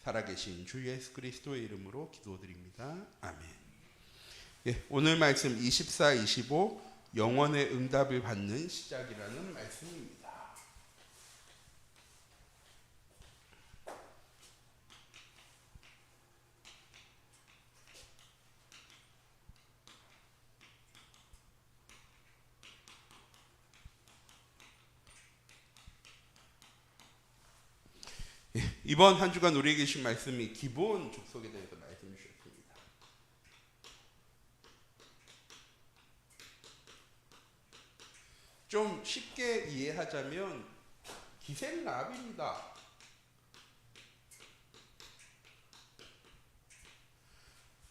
살아계신 주 예수 그리스도의 이름으로 기도드립니다. 아멘. 예, 오늘 말씀 24, 25 영원의 응답을 받는 시작이라는 말씀입니다. 이번 한 주간 우리에게 주신 말씀이 기본 족속에 대해서 말씀 주셨습니다. 좀 쉽게 이해하자면 기생라합입니다.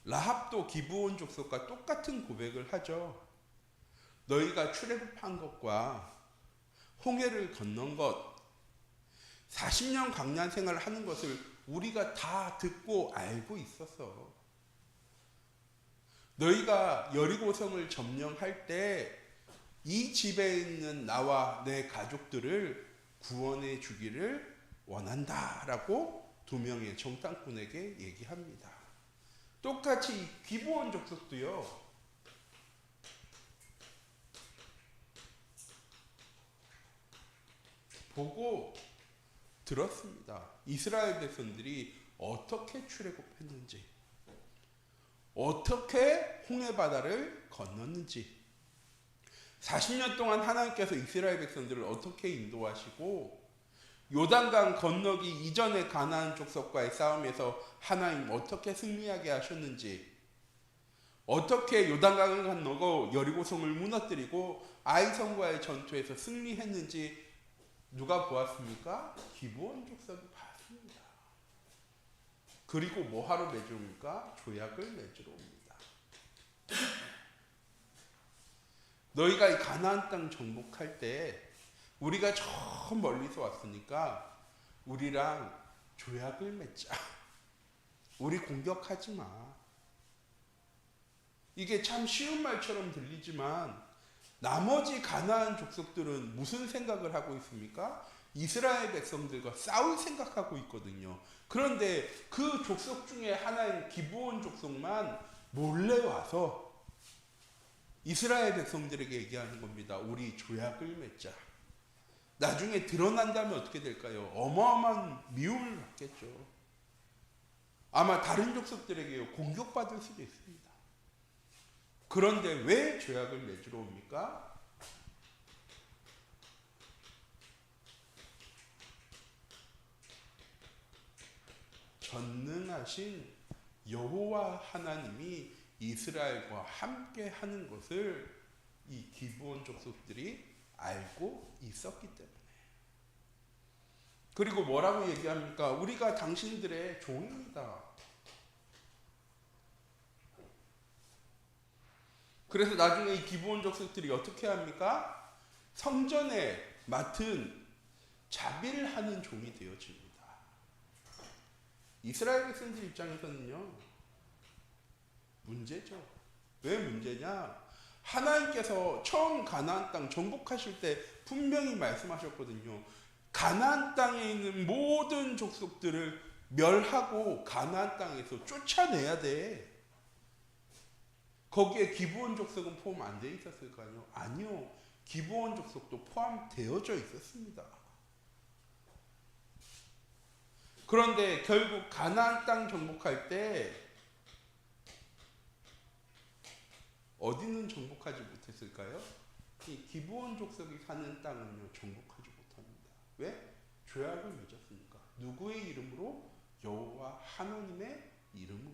라합도 기브온 족속과 똑같은 고백을 하죠. 너희가 출애굽한 것과 홍해를 건넌 것, 40년 광야 생활을 하는 것을 우리가 다 듣고 알고 있었어. 너희가 여리고성을 점령할 때 이 집에 있는 나와 내 가족들을 구원해 주기를 원한다라고 두 명의 정탐꾼에게 얘기합니다. 똑같이 기브온 족속도요. 보고 들었습니다. 이스라엘 백성들이 어떻게 출애굽했는지, 어떻게 홍해 바다를 건넜는지, 40년 동안 하나님께서 이스라엘 백성들을 어떻게 인도하시고 요단강 건너기 이전의 가나안 족속과의 싸움에서 하나님 어떻게 승리하게 하셨는지, 어떻게 요단강을 건너고 여리고성을 무너뜨리고 아이성과의 전투에서 승리했는지 누가 보았습니까? 기브온 족속이 봤습니다. 그리고 뭐하러 맺으러 옵니까? 조약을 맺으러 옵니다. 너희가 이 가나안 땅 정복할 때 우리가 저 멀리서 왔으니까 우리랑 조약을 맺자. 우리 공격하지 마. 이게 참 쉬운 말처럼 들리지만 나머지 가나안 족속들은 무슨 생각을 하고 있습니까? 이스라엘 백성들과 싸울 생각하고 있거든요. 그런데 그 족속 중에 하나인 기브온 족속만 몰래 와서 이스라엘 백성들에게 얘기하는 겁니다. 우리 조약을 맺자. 나중에 드러난다면 어떻게 될까요? 어마어마한 미움을 받겠죠. 아마 다른 족속들에게 공격받을 수도 있습니다. 그런데 왜 조약을 맺으러 옵니까? 전능하신 여호와 하나님이 이스라엘과 함께 하는 것을 이 기브온 족속들이 알고 있었기 때문에. 그리고 뭐라고 얘기합니까? 우리가 당신들의 종입니다. 그래서 나중에 이 기브온 족속들이 어떻게 합니까? 성전에 맡은 자비를 하는 종이 되어집니다. 이스라엘 백성들 입장에서는요, 문제죠. 왜 문제냐? 하나님께서 처음 가나안 땅 정복하실 때 분명히 말씀하셨거든요. 가나안 땅에 있는 모든 족속들을 멸하고 가나안 땅에서 쫓아내야 돼. 거기에 기브온 족속은 포함 안 돼 있었을까요? 아니요. 기브온 족속도 포함되어져 있었습니다. 그런데 결국 가나안 땅 정복할 때 어디는 정복하지 못했을까요? 이 기브온 족속이 사는 땅은요, 정복하지 못합니다. 왜? 조약을 맺었으니까. 누구의 이름으로? 여호와 하나님의 이름으로.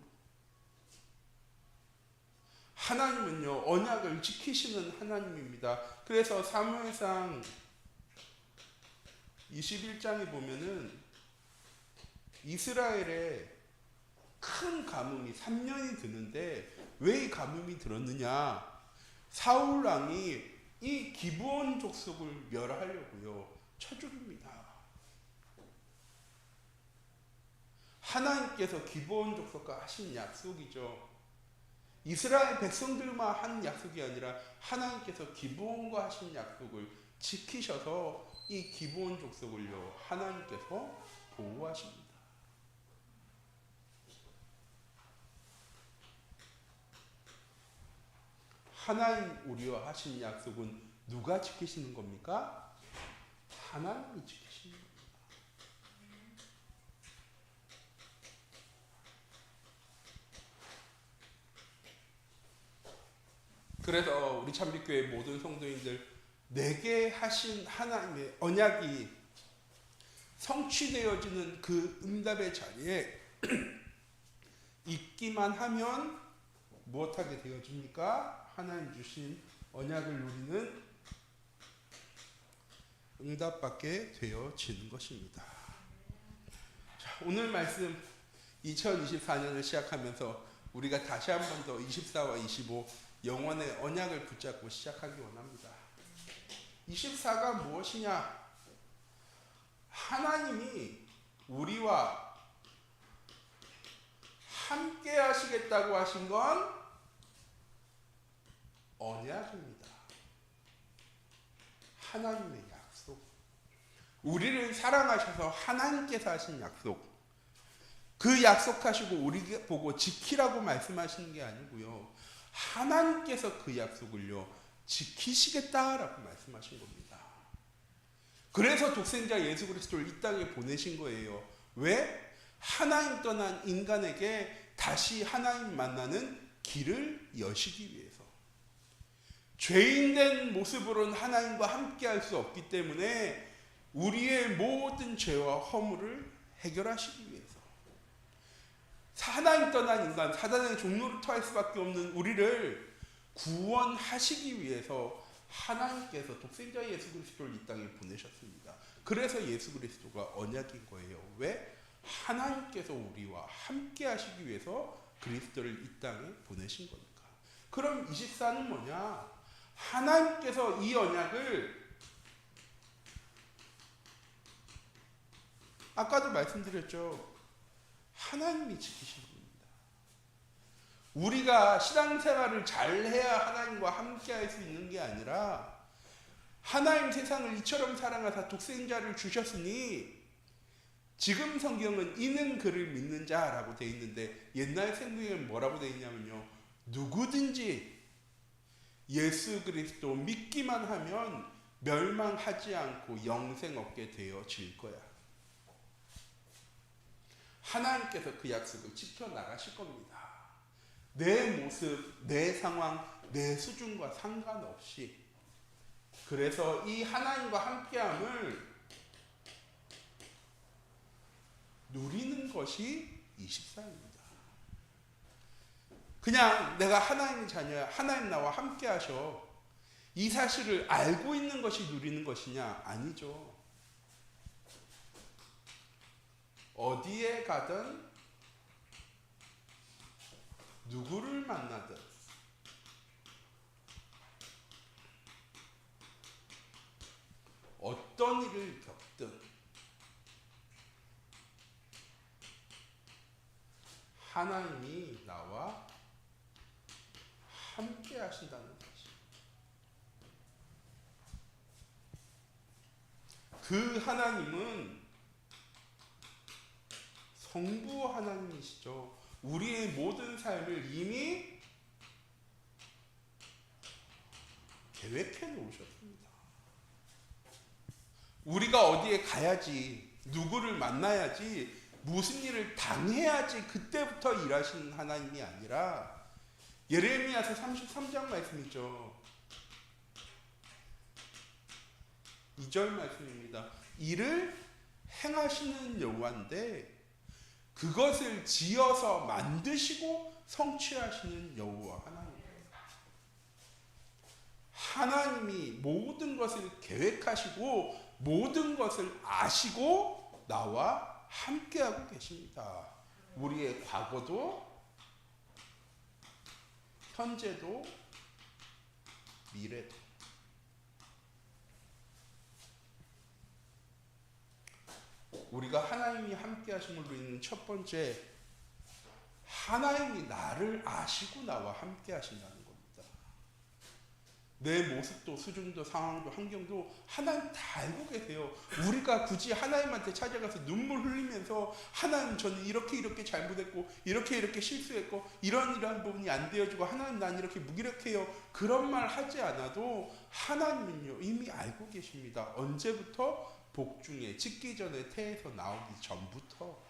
하나님은요, 언약을 지키시는 하나님입니다. 그래서 사무엘상 21장에 보면은 이스라엘에 큰 가뭄이 3년이 드는데 왜 이 가뭄이 들었느냐? 사울 왕이 이 기브온 족속을 멸하려고요, 쳐죽입니다. 하나님께서 기브온 족속과 하신 약속이죠. 이스라엘 백성들만 한 약속이 아니라 하나님께서 기브온과 하신 약속을 지키셔서 이 기브온 족속을요, 하나님께서 보호하십니다. 하나님 우리와 하신 약속은 누가 지키시는 겁니까? 하나님이 지키시는 겁니다. 그래서 우리 참빛교회 모든 성도인들, 내게 하신 하나님의 언약이 성취되어지는 그 응답의 자리에 있기만 하면 무엇하게 되어집니까? 하나님 주신 언약을 누리는, 응답받게 되어지는 것입니다. 자, 오늘 말씀 2024년을 시작하면서 우리가 다시 한 번 더 24와 25 영원의 언약을 붙잡고 시작하기 원합니다. 24가 무엇이냐? 하나님이 우리와 함께 하시겠다고 하신 건 언약입니다. 하나님의 약속. 우리를 사랑하셔서 하나님께서 하신 약속. 그 약속하시고 우리 보고 지키라고 말씀하시는 게 아니고요. 하나님께서 그 약속을요 지키시겠다라고 말씀하신 겁니다. 그래서 독생자 예수 그리스도를 이 땅에 보내신 거예요. 왜? 하나님 떠난 인간에게 다시 하나님 만나는 길을 여시기 위해서. 죄인된 모습으로는 하나님과 함께 할 수 없기 때문에 우리의 모든 죄와 허물을 해결하시기 위해서. 하나님 떠난 인간, 사단의 종로를 토할 수밖에 없는 우리를 구원하시기 위해서 하나님께서 독생자 예수 그리스도를 이 땅에 보내셨습니다. 그래서 예수 그리스도가 언약인 거예요. 왜? 하나님께서 우리와 함께 하시기 위해서 그리스도를 이 땅에 보내신 거니까. 그럼 24는 뭐냐? 하나님께서 이 언약을, 아까도 말씀드렸죠. 하나님이 지키시는 겁니다. 우리가 신앙생활을 잘해야 하나님과 함께 할 수 있는 게 아니라, 하나님 세상을 이처럼 사랑하사 독생자를 주셨으니, 지금 성경은 이는 그를 믿는 자라고 되어 있는데 옛날 성경에는 뭐라고 되어 있냐면요, 누구든지 예수 그리스도 믿기만 하면 멸망하지 않고 영생 얻게 되어질 거야. 하나님께서 그 약속을 지켜나가실 겁니다. 내 모습, 내 상황, 내 수준과 상관없이. 그래서 이 하나님과 함께함을 누리는 것이 24입니다. 그냥 내가 하나님의 자녀야, 하나님 나와 함께 하셔, 이 사실을 알고 있는 것이 누리는 것이냐? 아니죠. 어디에 가든 누구를 만나든 어떤 일을 겪든 하나님이 나와 함께 하신다는 것이. 그 하나님은 성부 하나님이시죠. 우리의 모든 삶을 이미 계획해 놓으셨습니다. 우리가 어디에 가야지, 누구를 만나야지, 무슨 일을 당해야지 그때부터 일하시는 하나님이 아니라, 예레미야서 33장 말씀이죠. 2절 말씀입니다. 이를 행하시는 여호와인데 그것을 지어서 만드시고 성취하시는 여호와 하나님이에요. 하나님이 모든 것을 계획하시고 모든 것을 아시고 나와 함께하고 계십니다. 우리의 과거도 현재도 미래도. 우리가 하나님이 함께 하심을 누리는 첫 번째, 하나님이 나를 아시고 나와 함께 하신다는 겁니다. 내 모습도 수준도 상황도 환경도 하나님 다 알고 계세요. 우리가 굳이 하나님한테 찾아가서 눈물 흘리면서 하나님 저는 이렇게 잘못했고 이렇게 실수했고 이런 부분이 안 되어지고 하나님 난 이렇게 무기력해요. 그런 말 하지 않아도 하나님은요 이미 알고 계십니다. 언제부터? 복중에 짓기 전에 태에서 나오기 전부터.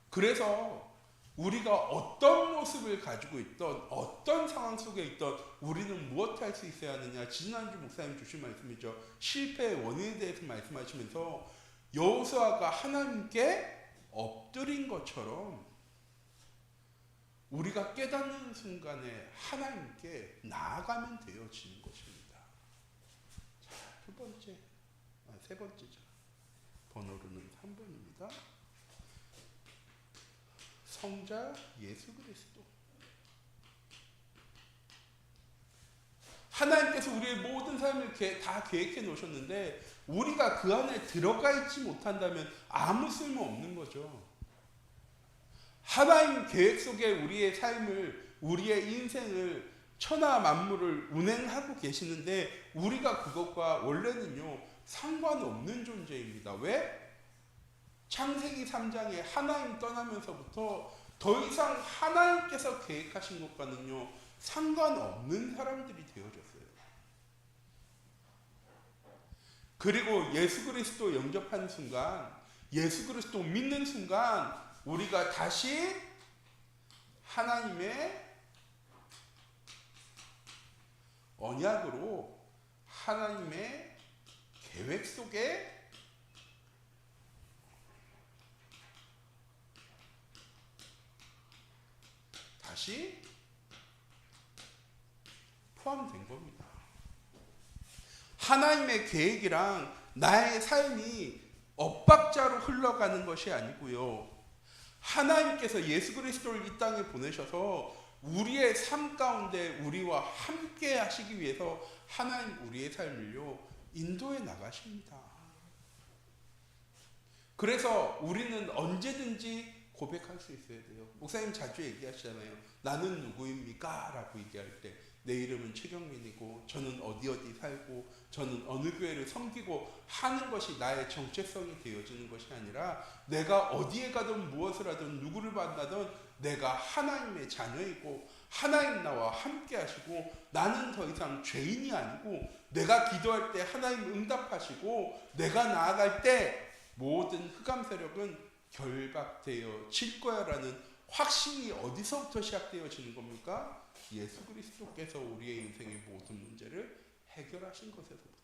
그래서 우리가 어떤 모습을 가지고 있던 어떤 상황 속에 있던 우리는 무엇 할 수 있어야 하느냐. 지난주 목사님 주신 말씀이죠. 실패의 원인에 대해서 말씀하시면서 여호수아가 하나님께 엎드린 것처럼 우리가 깨닫는 순간에 하나님께 나아가면 되어지는 것입니다. 자, 세 번째죠. 번호로는 3번입니다. 성자 예수 그리스도. 하나님께서 우리의 모든 삶을 다 계획해 놓으셨는데 우리가 그 안에 들어가 있지 못한다면 아무 쓸모 없는 거죠. 하나님 계획 속에 우리의 삶을, 우리의 인생을, 천하 만물을 운행하고 계시는데 우리가 그것과 원래는요 상관없는 존재입니다. 왜? 창세기 3장에 하나님 떠나면서부터 더 이상 하나님께서 계획하신 것과는요 상관없는 사람들이 되어졌어요. 그리고 예수 그리스도 영접하는 순간, 예수 그리스도 믿는 순간 우리가 다시 하나님의 언약으로 하나님의 계획 속에 다시 포함된 겁니다. 하나님의 계획이랑 나의 삶이 엇박자로 흘러가는 것이 아니고요. 하나님께서 예수 그리스도를 이 땅에 보내셔서 우리의 삶 가운데 우리와 함께 하시기 위해서 하나님 우리의 삶을요 인도해 나가십니다. 그래서 우리는 언제든지 고백할 수 있어야 돼요. 목사님 자주 얘기하시잖아요. 나는 누구입니까? 라고 얘기할 때 내 이름은 최경민이고 저는 어디 살고 저는 어느 교회를 섬기고 하는 것이 나의 정체성이 되어지는 것이 아니라 내가 어디에 가든 무엇을 하든 누구를 만나든 내가 하나님의 자녀이고 하나님 나와 함께 하시고 나는 더 이상 죄인이 아니고 내가 기도할 때 하나님 응답하시고 내가 나아갈 때 모든 흑암 세력은 결박되어 질 거야라는 확신이 어디서부터 시작되어지는 겁니까? 예수 그리스도께서 우리의 인생의 모든 문제를 해결하신 것에서부터.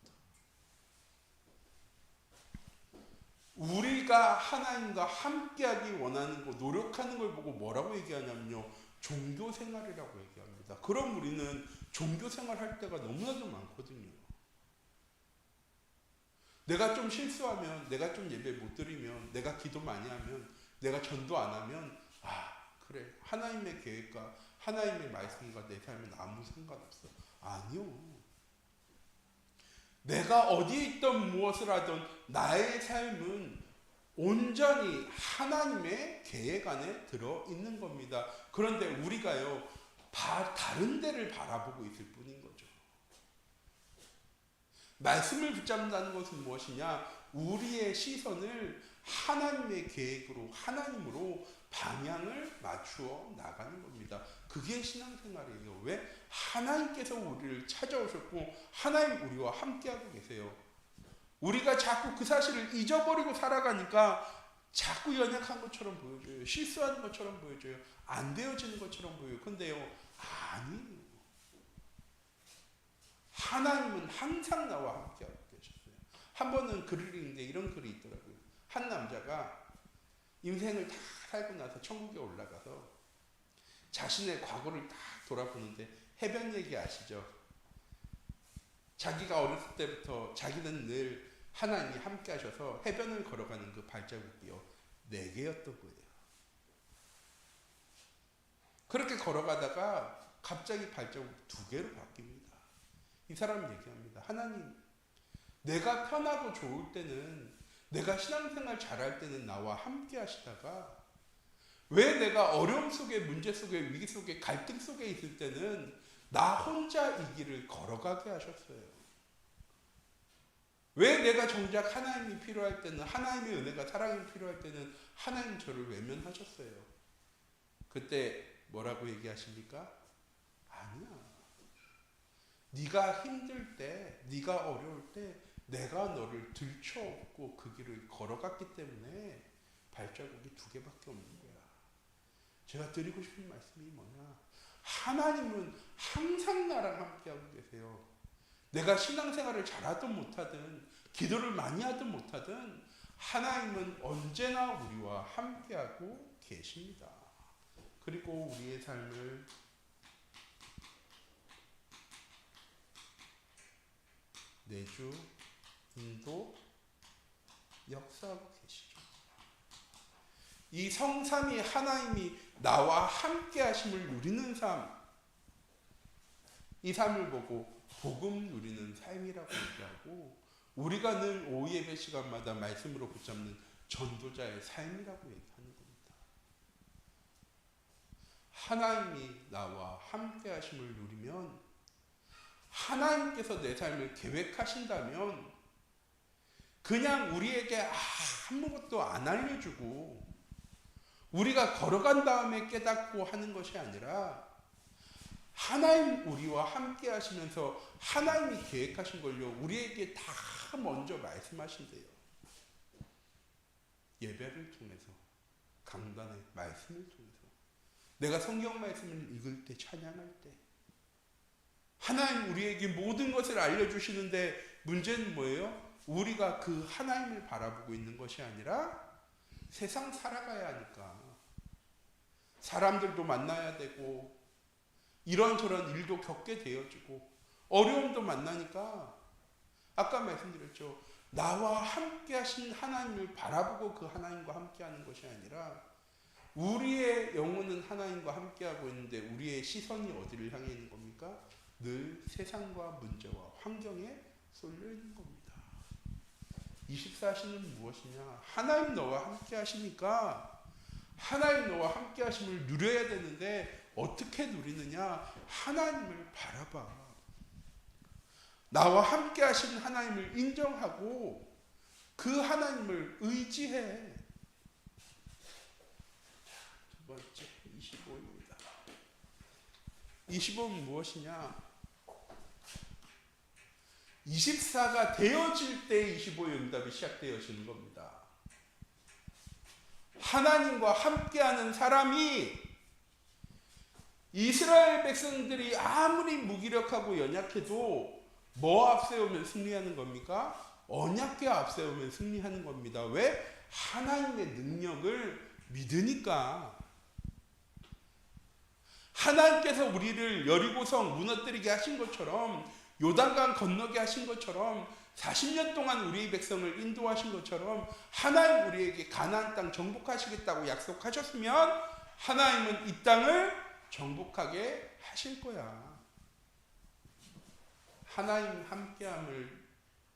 우리가 하나님과 함께하기 원하는 거, 노력하는 걸 보고 뭐라고 얘기하냐면요, 종교 생활이라고 얘기합니다. 그럼 우리는 종교 생활 할 때가 너무나도 많거든요. 내가 좀 실수하면, 내가 좀 예배 못 드리면, 내가 기도 많이 하면, 내가 전도 안 하면, 그래, 하나님의 계획과 하나님의 말씀과 내 삶은 아무 상관없어. 아니요. 내가 어디에 있든 무엇을 하든 나의 삶은 온전히 하나님의 계획 안에 들어있는 겁니다. 그런데 우리가요, 다른 데를 바라보고 있을 뿐인 거죠. 말씀을 붙잡는다는 것은 무엇이냐? 우리의 시선을 하나님의 계획으로, 하나님으로 방향을 맞추어 나가는 겁니다. 그게 신앙생활이에요. 왜? 하나님께서 우리를 찾아오셨고 하나님 우리와 함께하고 계세요. 우리가 자꾸 그 사실을 잊어버리고 살아가니까 자꾸 연약한 것처럼 보여줘요. 실수하는 것처럼 보여줘요. 안 되어지는 것처럼 보여요. 근데요, 아니에요. 하나님은 항상 나와 함께하고 계셨어요. 한 번은 글을 읽는데 이런 글이 있더라고요. 한 남자가 인생을 다 살고 나서 천국에 올라가서 자신의 과거를 딱 돌아보는데 해변 얘기 아시죠? 자기가 어렸을 때부터 자기는 늘 하나님이 함께 하셔서 해변을 걸어가는 그 발자국이요 4개였던 거예요. 그렇게 걸어가다가 갑자기 발자국 2개로 바뀝니다. 이 사람이 얘기합니다. 하나님, 내가 편하고 좋을 때는, 내가 신앙생활 잘할 때는 나와 함께 하시다가 왜 내가 어려움 속에, 문제 속에, 위기 속에, 갈등 속에 있을 때는 나 혼자 이 길을 걸어가게 하셨어요. 왜 내가 정작 하나님이 필요할 때는, 하나님의 은혜가 사랑이 필요할 때는 하나님 저를 외면하셨어요. 그때 뭐라고 얘기하십니까? 아니야. 네가 힘들 때, 네가 어려울 때 내가 너를 들쳐업고 그 길을 걸어갔기 때문에 발자국이 2개밖에 없는 거야. 제가 드리고 싶은 말씀이 뭐냐? 하나님은 항상 나랑 함께하고 계세요. 내가 신앙생활을 잘하든 못하든, 기도를 많이 하든 못하든 하나님은 언제나 우리와 함께하고 계십니다. 그리고 우리의 삶을 내주, 인도, 역사하고 계시죠. 이 성삼위 하나님이 나와 함께 하심을 누리는 삶, 이 삶을 보고 복음 누리는 삶이라고 얘기하고, 우리가 늘 오후 예배 시간마다 말씀으로 붙잡는 전도자의 삶이라고 얘기하는 겁니다. 하나님이 나와 함께 하심을 누리면, 하나님께서 내 삶을 계획하신다면 그냥 우리에게 아무것도 안 알려주고 우리가 걸어간 다음에 깨닫고 하는 것이 아니라, 하나님 우리와 함께 하시면서 하나님이 계획하신 걸요 우리에게 다 먼저 말씀하신대요. 예배를 통해서, 강단의 말씀을 통해서, 내가 성경 말씀을 읽을 때, 찬양할 때 하나님 우리에게 모든 것을 알려주시는데, 문제는 뭐예요? 우리가 그 하나님을 바라보고 있는 것이 아니라 세상 살아가야 하니까, 사람들도 만나야 되고 이런저런 일도 겪게 되어지고 어려움도 만나니까, 아까 말씀드렸죠. 나와 함께 하신 하나님을 바라보고 그 하나님과 함께 하는 것이 아니라, 우리의 영혼은 하나님과 함께 하고 있는데 우리의 시선이 어디를 향해 있는 겁니까? 늘 세상과 문제와 환경에 쏠려 있는 겁니다. 24시는 무엇이냐? 하나님 너와 함께 하시니까 하나님 너와 함께 하심을 누려야 되는데, 어떻게 누리느냐? 하나님을 바라봐. 나와 함께 하신 하나님을 인정하고 그 하나님을 의지해. 두 번째, 25입니다. 25는 무엇이냐? 24가 되어질 때 25의 응답이 시작되어지는 겁니다. 하나님과 함께하는 사람이, 이스라엘 백성들이 아무리 무기력하고 연약해도 뭐 앞세우면 승리하는 겁니까? 언약궤 앞세우면 승리하는 겁니다. 왜? 하나님의 능력을 믿으니까. 하나님께서 우리를 여리고성 무너뜨리게 하신 것처럼, 요단강 건너게 하신 것처럼, 40년 동안 우리의 백성을 인도하신 것처럼 하나님 우리에게 가나안 땅 정복하시겠다고 약속하셨으면 하나님은 이 땅을 정복하게 하실 거야. 하나님 함께함을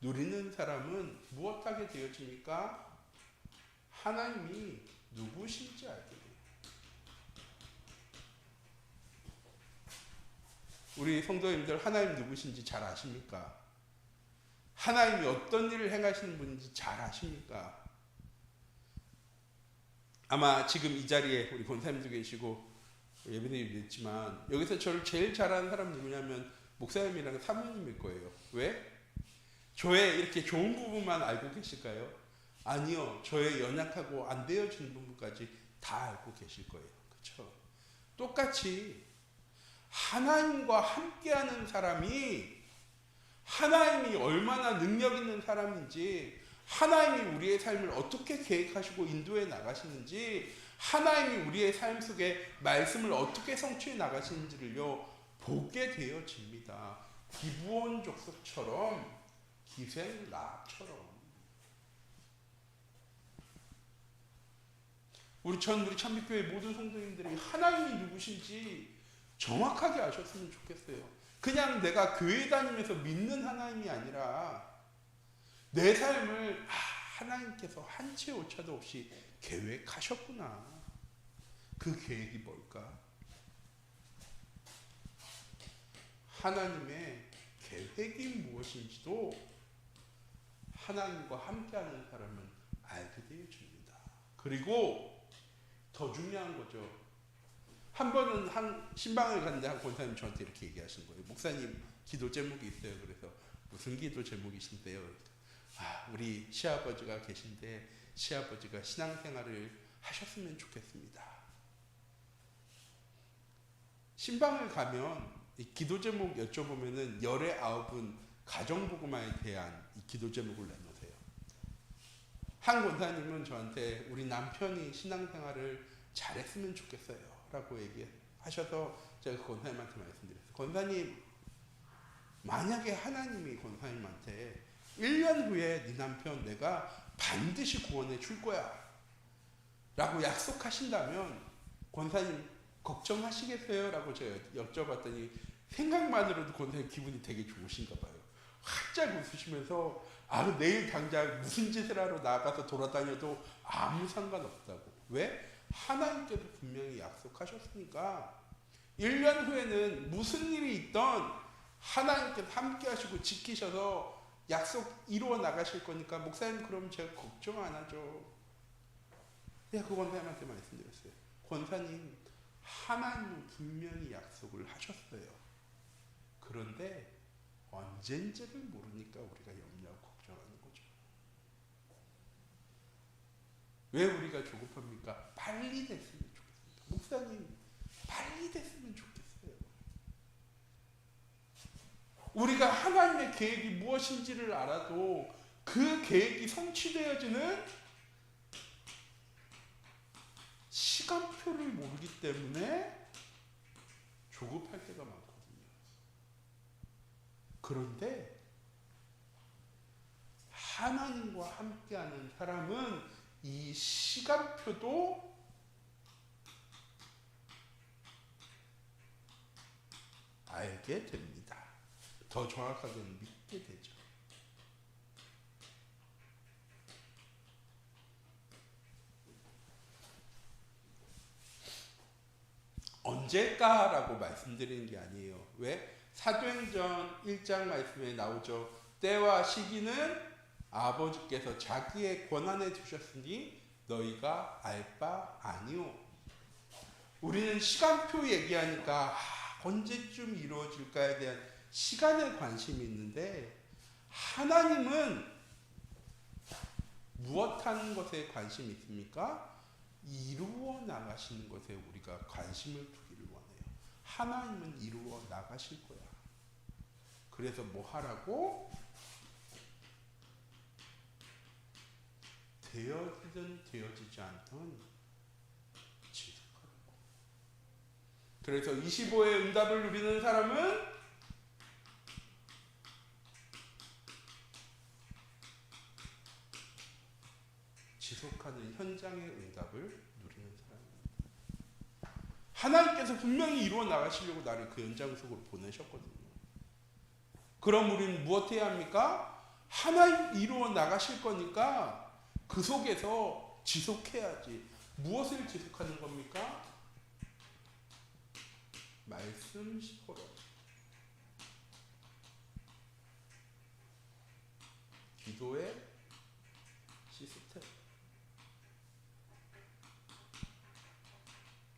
누리는 사람은 무엇하게 되어집니까? 하나님이 누구신지 알게 돼요. 우리 성도님들 하나님 누구신지 잘 아십니까? 하나님이 어떤 일을 행하시는 분인지 잘 아십니까? 아마 지금 이 자리에 우리 권사님도 계시고 예배님도 있지만, 여기서 저를 제일 잘 아는 사람은 누구냐면 목사님이랑 사모님일 거예요. 왜? 저의 이렇게 좋은 부분만 알고 계실까요? 아니요. 저의 연약하고 안 되어지는 부분까지 다 알고 계실 거예요. 그렇죠? 똑같이 하나님과 함께하는 사람이, 하나님이 얼마나 능력 있는 사람인지, 하나님이 우리의 삶을 어떻게 계획하시고 인도해 나가시는지, 하나님이 우리의 삶 속에 말씀을 어떻게 성취해 나가시는지를요 보게 되어집니다. 기브온 족속처럼, 기생 라합처럼. 우리 참빛교회 모든 성도님들이 하나님이 누구신지 정확하게 아셨으면 좋겠어요. 그냥 내가 교회 다니면서 믿는 하나님이 아니라 내 삶을 하나님께서 한 채 오차도 없이 계획하셨구나. 그 계획이 뭘까? 하나님의 계획이 무엇인지도 하나님과 함께하는 사람은 알게 되어 줍니다. 그리고 더 중요한 거죠. 한 번은 한 신방을 갔는데 한 권사님 저한테 이렇게 얘기하신 거예요. 목사님 기도 제목이 있어요. 그래서 무슨 기도 제목이신데요? 우리 시아버지가 계신데 시아버지가 신앙생활을 하셨으면 좋겠습니다. 신방을 가면 이 기도 제목 여쭤보면은 열의 9은 가정복음화에 대한 이 기도 제목을 내놓으세요. 한 권사님은 저한테 우리 남편이 신앙생활을 잘했으면 좋겠어요 라고 얘기하셔서 제가 그 권사님한테 말씀드렸어요. 권사님, 만약에 하나님이 권사님한테 1년 후에 네 남편 내가 반드시 구원해 줄 거야 라고 약속하신다면 권사님 걱정하시겠어요? 라고 제가 여쭤봤더니 생각만으로도 권사님 기분이 되게 좋으신가 봐요. 활짝 웃으시면서 내일 당장 무슨 짓을 하러 나가서 돌아다녀도 아무 상관없다고. 왜? 하나님께서 분명히 약속하셨으니까 1년 후에는 무슨 일이 있던 하나님께서 함께 하시고 지키셔서 약속 이루어 나가실 거니까 목사님 그럼 제가 걱정 안 하죠. 내가 그 권사님한테 말씀드렸어요. 권사님, 하나님은 분명히 약속을 하셨어요. 그런데 언젠지를 모르니까 우리가 염려하고 걱정하는 거죠. 왜 우리가 조급합니까? 빨리 됐으면 좋겠습니다. 목사님, 빨리 됐으면 좋겠어요. 우리가 하나님의 계획이 무엇인지를 알아도 그 계획이 성취되어지는 시간표를 모르기 때문에 조급할 때가 많거든요. 그런데 하나님과 함께하는 사람은 이 시간표도 알게 됩니다. 더 정확하게는 믿게 되죠. 언제까라고 말씀드리는 게 아니에요. 왜? 사도행전 1장 말씀에 나오죠. 때와 시기는 아버지께서 자기의 권한에 두셨으니 너희가 알 바 아니오. 우리는 시간표 얘기하니까 언제쯤 이루어질까에 대한 시간에 관심이 있는데 하나님은 무엇하는 것에 관심이 있습니까? 이루어 나가시는 것에 우리가 관심을 두기를 원해요. 하나님은 이루어 나가실 거야. 그래서 뭐 하라고? 되어지든 되어지지 않든 지속하라고. 그래서 25의 응답을 누리는 사람은 지속하는 현장의 응답을 누리는 사람입니다. 하나님께서 분명히 이루어 나가시려고 나를 그 현장 속으로 보내셨거든요. 그럼 우리는 무엇 해야 합니까? 하나님 이루어 나가실 거니까 그 속에서 지속해야지. 무엇을 지속하는 겁니까? 말씀 시포로. 기도의 시스템.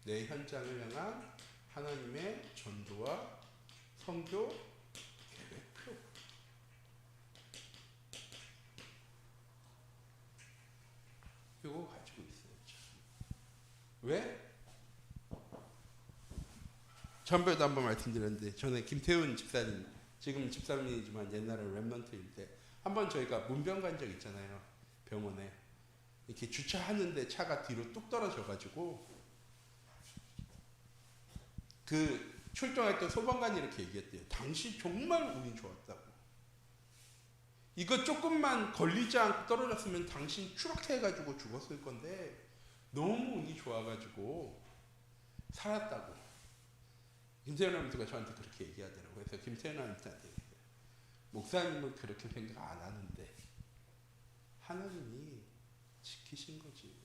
내 현장을 향한 하나님의 전도와 선교 계획표. 이거 가지고 있어야죠. 왜? 전에도 한번 말씀드렸는데 전에 김태훈 집사님, 지금 집사님이지만 옛날에 랩런트일 때 한번 저희가 문병 간 적 있잖아요. 병원에 이렇게 주차하는데 차가 뒤로 뚝 떨어져가지고 그 출동할 때 소방관이 이렇게 얘기했대요. 당신 정말 운이 좋았다고. 이거 조금만 걸리지 않고 떨어졌으면 당신 추락해가지고 죽었을 건데 너무 운이 좋아가지고 살았다고. 김태현 아버지가 저한테 그렇게 얘기하더라고요. 그래서 김태현 아버지한테 얘기해요. 목사님은 그렇게 생각 안 하는데 하나님이 지키신 거지.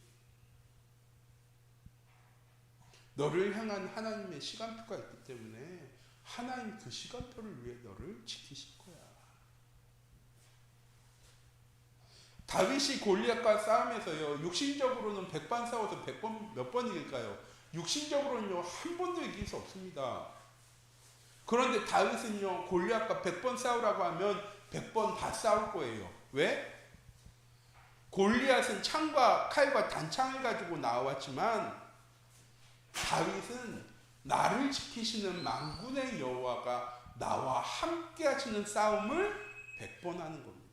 너를 향한 하나님의 시간표가 있기 때문에 하나님 그 시간표를 위해 너를 지키실 거야. 다윗이 골리앗과 싸움에서요, 육신적으로는 100번 싸워서 100번 몇 번 이길까요? 육신적으로는요, 한 번도 이길 수 없습니다. 그런데 다윗은요, 골리앗과 100번 싸우라고 하면 100번 다 싸울 거예요. 왜? 골리앗은 창과 칼과 단창을 가지고 나왔지만 다윗은 나를 지키시는 만군의 여호와가 나와 함께 하시는 싸움을 100번 하는 겁니다.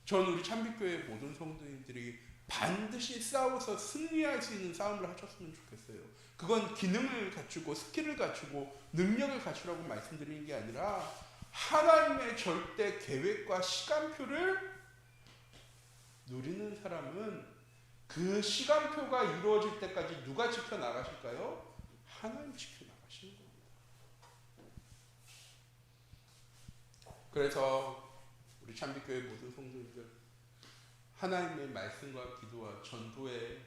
저는 우리 참빛교회 모든 성도님들이 반드시 싸워서 승리할 수 있는 싸움을 하셨으면 좋겠어요. 그건 기능을 갖추고 스킬을 갖추고 능력을 갖추라고 말씀드리는 게 아니라 하나님의 절대 계획과 시간표를 누리는 사람은 그 시간표가 이루어질 때까지 누가 지켜나가실까요? 하나님 지켜나가시는 겁니다. 그래서 우리 참빛교회 모든 성도님들, 하나님의 말씀과 기도와 전도의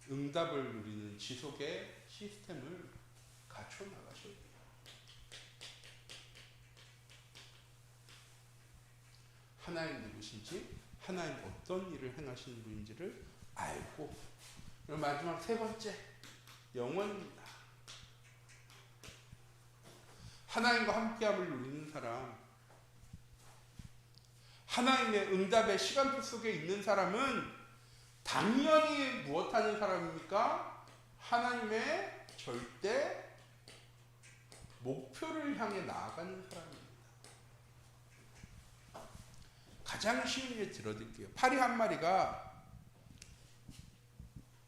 응답을 누리는 지속의 시스템을 갖춰 나가셔야 돼요. 하나님 누구신지, 하나님 어떤 일을 행하시는 분인지를 알고, 그리고 마지막 세 번째, 영원입니다. 하나님과 함께함을 누리는 사람, 하나님의 응답의 시간표 속에 있는 사람은 당연히 무엇하는 사람입니까? 하나님의 절대 목표를 향해 나아가는 사람입니다. 가장 쉬운 예 들어드릴게요. 파리 한 마리가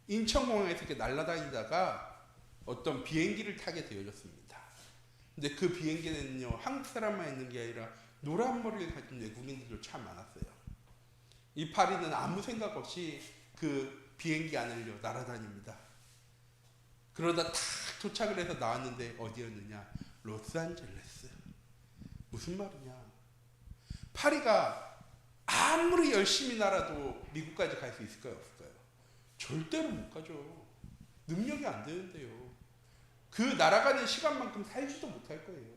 인천공항에서 이렇게 날아다니다가 어떤 비행기를 타게 되어졌습니다. 근데 그 비행기는요, 한국 사람만 있는 게 아니라 노란 머리를 가진 외국인들도 참 많았어요. 이 파리는 아무 생각 없이 그 비행기 안을 날아다닙니다. 그러다 탁 도착을 해서 나왔는데 어디였느냐? 로스앤젤레스. 무슨 말이냐? 파리가 아무리 열심히 날아도 미국까지 갈 수 있을까요? 없을까요? 절대로 못 가죠. 능력이 안 되는데요. 그 날아가는 시간만큼 살지도 못할 거예요.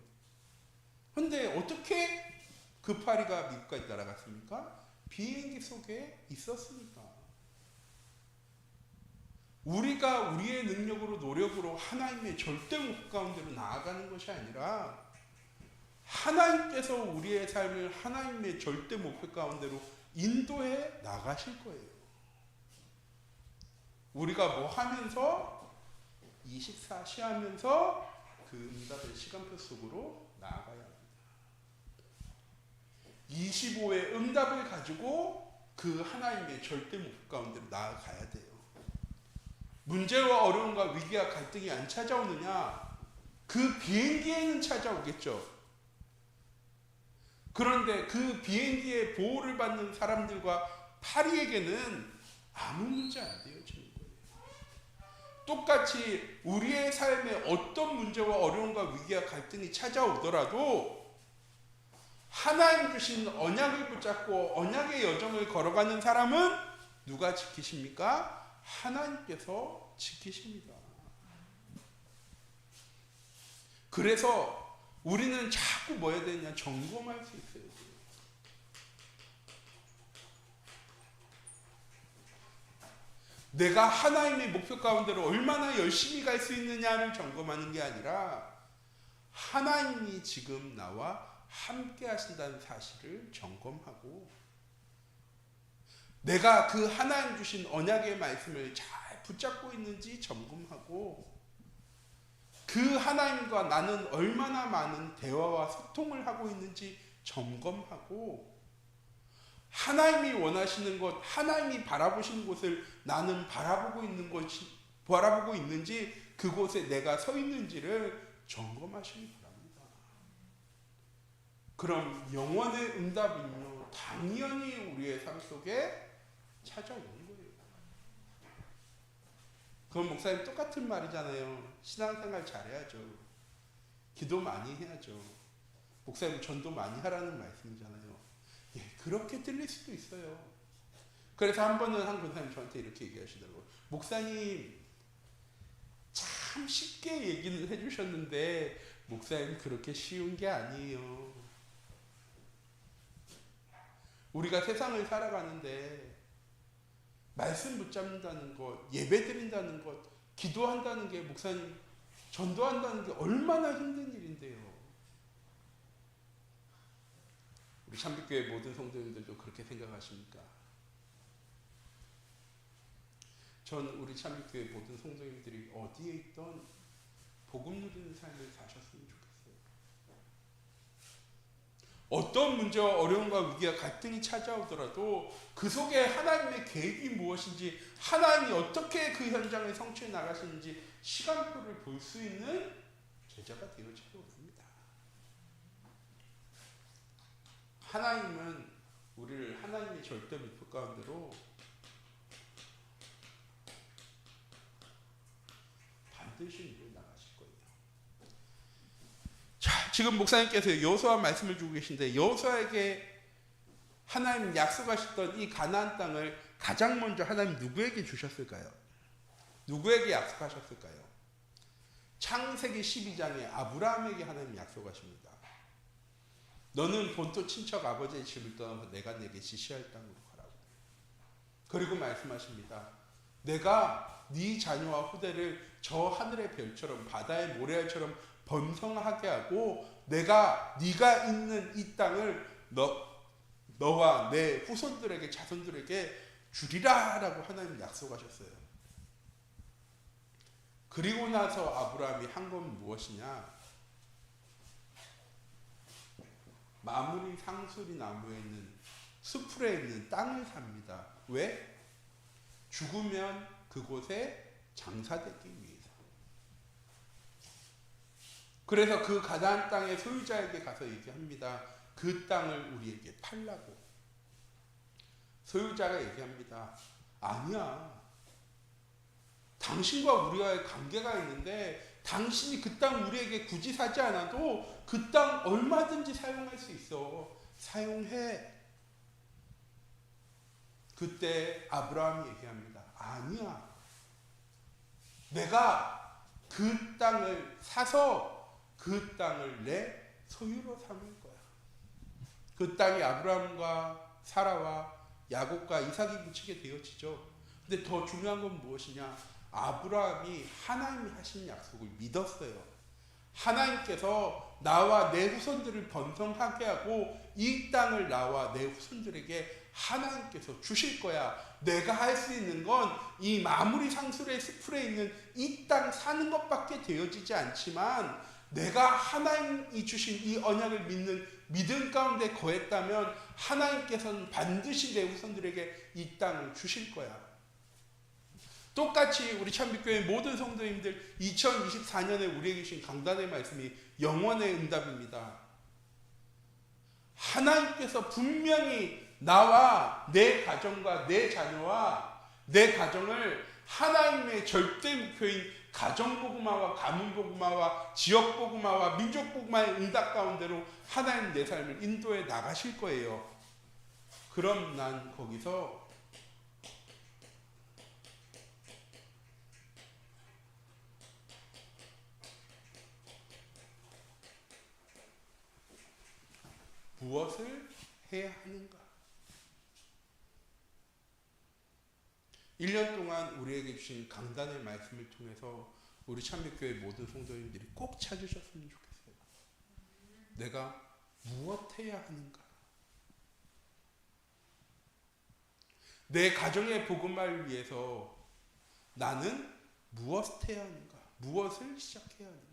그런데 어떻게 그 파리가 미국까지 날아갔습니까? 비행기 속에 있었으니까. 우리가 우리의 능력으로 노력으로 하나님의 절대 목표 가운데로 나아가는 것이 아니라 하나님께서 우리의 삶을 하나님의 절대 목표 가운데로 인도해 나가실 거예요. 우리가 뭐 하면서 24시 하면서 그 응답의 시간표 속으로 나아가야 합니다. 25의 응답을 가지고 그 하나님의 절대 목표 가운데로 나아가야 돼요. 문제와 어려움과 위기와 갈등이 안 찾아오느냐? 그 비행기에는 찾아오겠죠. 그런데 그 비행기의 보호를 받는 사람들과 파리에게는 아무 문제 안 되어지는 거예요. 똑같이 우리의 삶에 어떤 문제와 어려움과 위기와 갈등이 찾아오더라도 하나님 주신 언약을 붙잡고 언약의 여정을 걸어가는 사람은 누가 지키십니까? 하나님께서 지키십니다. 그래서 우리는 자꾸 뭐 해야 되냐? 점검할 수 있어요. 내가 하나님의 목표 가운데로 얼마나 열심히 갈 수 있느냐를 점검하는 게 아니라 하나님이 지금 나와 함께 하신다는 사실을 점검하고 내가 그 하나님 주신 언약의 말씀을 잘 붙잡고 있는지 점검하고 그 하나님과 나는 얼마나 많은 대화와 소통을 하고 있는지 점검하고 하나님이 원하시는 것, 하나님이 바라보시는 곳을 나는 바라보고 있는지 그곳에 내가 서 있는지를 점검하시기 바랍니다. 그럼 영원의 응답은요, 당연히 우리의 삶 속에 찾아오는 거예요. 그건 목사님 똑같은 말이잖아요. 신앙생활 잘해야죠. 기도 많이 해야죠. 목사님 전도 많이 하라는 말씀이잖아요. 예, 그렇게 들릴 수도 있어요. 그래서 한 번은 한 권사님 저한테 이렇게 얘기하시더라고요. 목사님 참 참 쉽게 얘기를 해주셨는데 목사님 그렇게 쉬운 게 아니에요. 우리가 세상을 살아가는데 말씀 붙잡는다는 것, 예배 드린다는 것, 기도한다는 게 목사님 전도한다는 게 얼마나 힘든 일인데요. 우리 참빛교회 모든 성도님들도 그렇게 생각하십니까? 전 우리 참빛교회 모든 성도님들이 어디에 있던 복음 누리는 삶을 사셨으면 좋겠어요. 어떤 문제와 어려움과 위기와 갈등이 찾아오더라도 그 속에 하나님의 계획이 무엇인지, 하나님이 어떻게 그 현장에 성취해 나가시는지 시간표를 볼 수 있는 제자가 되어지고 있습니다. 하나님은 우리를 하나님의 절대 목표 가운데로 반드시 인도해 나가실 거예요. 자, 지금 목사님께서 여호수아 말씀을 주고 계신데 여호수아에게 하나님 약속하셨던 이 가나안 땅을 가장 먼저 하나님 누구에게 주셨을까요? 누구에게 약속하셨을까요? 창세기 12장에 아브라함에게 하나님 약속하십니다. 너는 본토 친척 아버지의 집을 떠나서 내가 내게 지시할 땅으로 가라고. 그리고 말씀하십니다. 내가 네 자녀와 후대를 저 하늘의 별처럼 바다의 모래알처럼 번성하게 하고 내가 네가 있는 이 땅을 너와 내 후손들에게 자손들에게 주리라 라고 하나님 약속하셨어요. 그리고 나서 아브라함이 한 건 무엇이냐? 마무리 상수리 나무에 있는 수풀에 있는 땅을 삽니다. 왜? 죽으면 그곳에 장사되기 위해서. 그래서 그 가나안 땅의 소유자에게 가서 얘기합니다. 그 땅을 우리에게 팔라고. 소유자가 얘기합니다. 아니야. 당신과 우리와의 관계가 있는데 당신이 그 땅 우리에게 굳이 사지 않아도 그 땅 얼마든지 사용할 수 있어. 사용해. 그때 아브라함이 얘기합니다. 아니야. 내가 그 땅을 사서 그 땅을 내 소유로 삼을 거야. 그 땅이 아브라함과 사라와 야곱과 이삭이 붙이게 되어지죠. 근데 더 중요한 건 무엇이냐? 아브라함이 하나님이 하신 약속을 믿었어요. 하나님께서 나와 내 후손들을 번성하게 하고 이 땅을 나와 내 후손들에게 하나님께서 주실 거야. 내가 할 수 있는 건 이 마무리 상술의 수풀에 있는 이 땅 사는 것밖에 되어지지 않지만 내가 하나님이 주신 이 언약을 믿는 믿음 가운데 거했다면 하나님께서는 반드시 내 후손들에게 이 땅을 주실 거야. 똑같이 우리 참빛교회 모든 성도님들 2024년에 우리에게 주신 강단의 말씀이 영원의 응답입니다. 하나님께서 분명히 나와 내 가정과 내 자녀와 내 가정을 하나님의 절대 목표인 가정복음화와 가문복음화와 지역복음화와 민족복음화의 응답 가운데로 하나님 내 삶을 인도해 나가실 거예요. 그럼 난 거기서 무엇을 해야 하는가? 1년 동안 우리에게 주신 강단의 말씀을 통해서 우리 참빛교회 모든 성도님들이 꼭 찾으셨으면 좋겠어요. 내가 무엇 해야 하는가? 내 가정의 복음화를 위해서 나는 무엇을 해야 하는가? 무엇을 시작해야 하는가?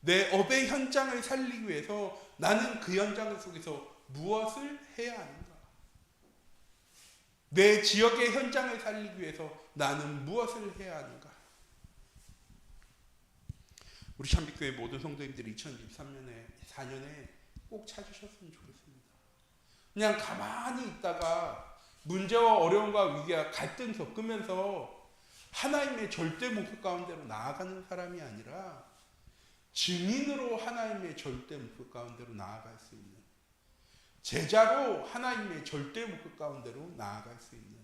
내 업의 현장을 살리기 위해서 나는 그 현장 속에서 무엇을 해야 하는가? 내 지역의 현장을 살리기 위해서 나는 무엇을 해야 하는가? 우리 참빛교회 모든 성도님들이 2023년에 꼭 찾으셨으면 좋겠습니다. 그냥 가만히 있다가 문제와 어려움과 위기와 갈등 겪으면서 하나님의 절대 목표 가운데로 나아가는 사람이 아니라 증인으로 하나님의 절대 목표 가운데로 나아갈 수 있는, 제자로 하나님의 절대 목표 가운데로 나아갈 수 있는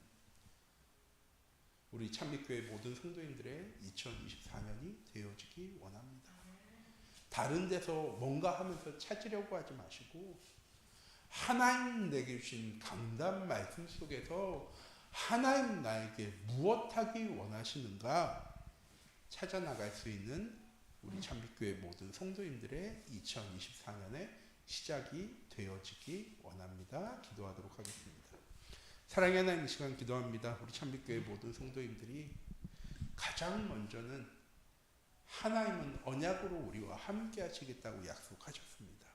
우리 참빛교회 모든 성도님들의 2024년이 되어지기 원합니다. 다른 데서 뭔가 하면서 찾으려고 하지 마시고 하나님 내게 주신 강단 말씀 속에서 하나님 나에게 무엇하기 원하시는가 찾아나갈 수 있는 우리 참빛교회 모든 성도님들의 2024년의 시작이 되어지기 원합니다. 기도하도록 하겠습니다. 사랑의 하나님, 이 시간 기도합니다. 우리 참빛교회 모든 성도님들이 가장 먼저는 하나님은 언약으로 우리와 함께 하시겠다고 약속하셨습니다.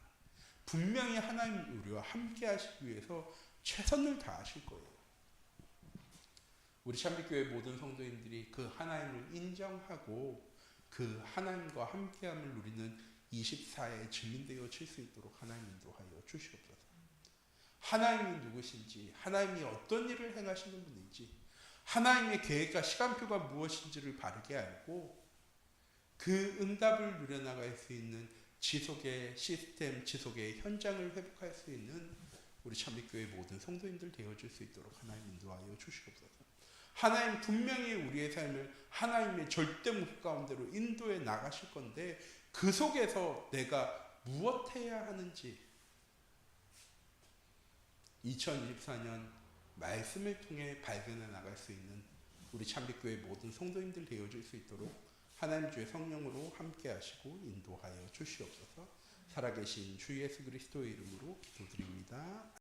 분명히 하나님 우리와 함께 하시기 위해서 최선을 다하실 거예요. 우리 참빛교회 모든 성도님들이 그 하나님을 인정하고 그 하나님과 함께함을 누리는 24의 증인되어질 수 있도록 하나님 인도하여 주시옵소서. 하나님이 누구신지, 하나님이 어떤 일을 행하시는 분인지, 하나님의 계획과 시간표가 무엇인지를 바르게 알고 그 응답을 누려나갈 수 있는 지속의 시스템, 지속의 현장을 회복할 수 있는 우리 참빛교회 모든 성도님들 되어줄 수 있도록 하나님 인도하여 주시옵소서. 하나님 분명히 우리의 삶을 하나님의 절대 목표 가운데로 인도해 나가실 건데 그 속에서 내가 무엇 해야 하는지 2024년 말씀을 통해 발견해 나갈 수 있는 우리 참빛교회 모든 성도님들 되어줄 수 있도록 하나님 주의 성령으로 함께 하시고 인도하여 주시옵소서. 살아계신 주 예수 그리스도의 이름으로 기도드립니다.